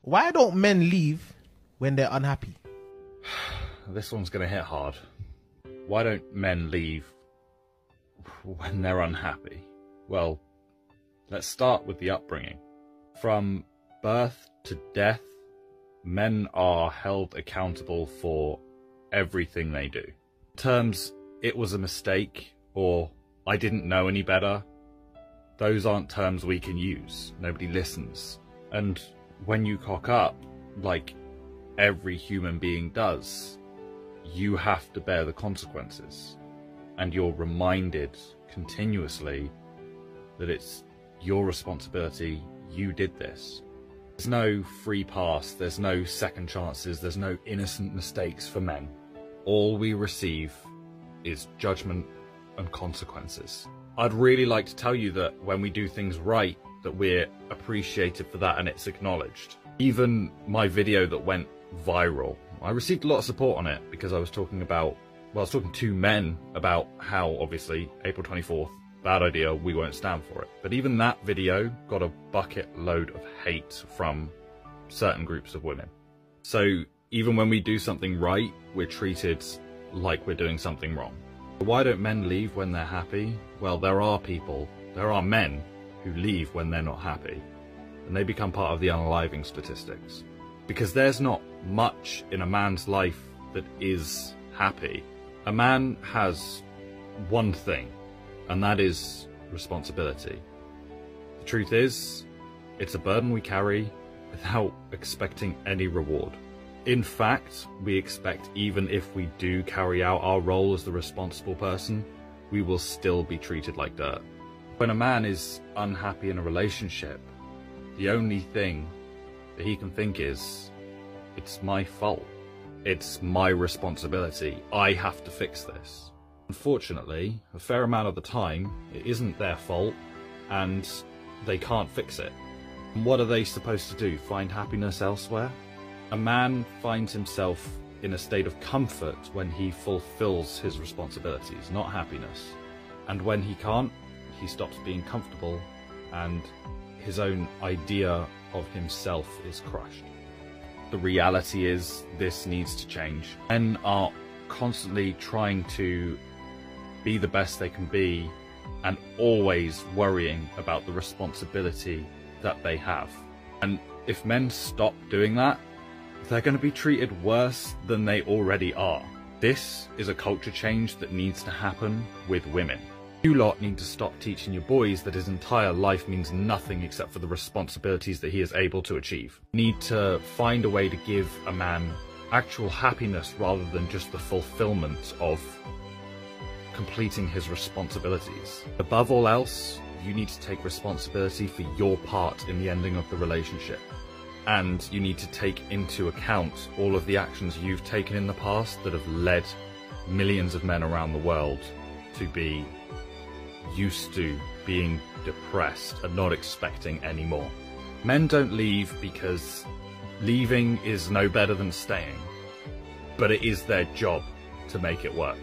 Why don't men leave when they're unhappy? This one's going to hit hard. Why don't men leave when they're unhappy? Well, let's start with the upbringing. From birth to death, men are held accountable for everything they do. Terms, it was a mistake, or I didn't know any better, those aren't terms we can use. Nobody listens. And when you cock up, like every human being does, you have to bear the consequences. And you're reminded continuously that it's your responsibility, you did this. There's no free pass, there's no second chances, there's no innocent mistakes for men. All we receive is judgment and consequences. I'd really like to tell you that when we do things right, that we're appreciated for that and it's acknowledged. Even my video that went viral, I received a lot of support on it because I was talking to men about how, obviously, April 24th, bad idea, we won't stand for it. But even that video got a bucket load of hate from certain groups of women. So even when we do something right, we're treated like we're doing something wrong. Why don't men leave when they're happy? Well, there are men who leave when they're not happy, and they become part of the unaliving statistics. Because there's not much in a man's life that is happy. A man has one thing, and that is responsibility. The truth is, it's a burden we carry without expecting any reward. In fact, we expect even if we do carry out our role as the responsible person, we will still be treated like dirt. When a man is unhappy in a relationship, the only thing that he can think is, it's my fault. It's my responsibility. I have to fix this. Unfortunately, a fair amount of the time, it isn't their fault, and they can't fix it. And what are they supposed to do? Find happiness elsewhere? A man finds himself in a state of comfort when he fulfills his responsibilities, not happiness. And when he can't, he stops being comfortable, and his own idea of himself is crushed. The reality is, this needs to change. Men are constantly trying to be the best they can be, and always worrying about the responsibility that they have. And if men stop doing that, they're going to be treated worse than they already are. This is a culture change that needs to happen with women. You lot need to stop teaching your boys that his entire life means nothing except for the responsibilities that he is able to achieve. You need to find a way to give a man actual happiness rather than just the fulfillment of completing his responsibilities. Above all else, you need to take responsibility for your part in the ending of the relationship. And you need to take into account all of the actions you've taken in the past that have led millions of men around the world to be used to being depressed and not expecting any more. Men don't leave because leaving is no better than staying, but it is their job to make it work.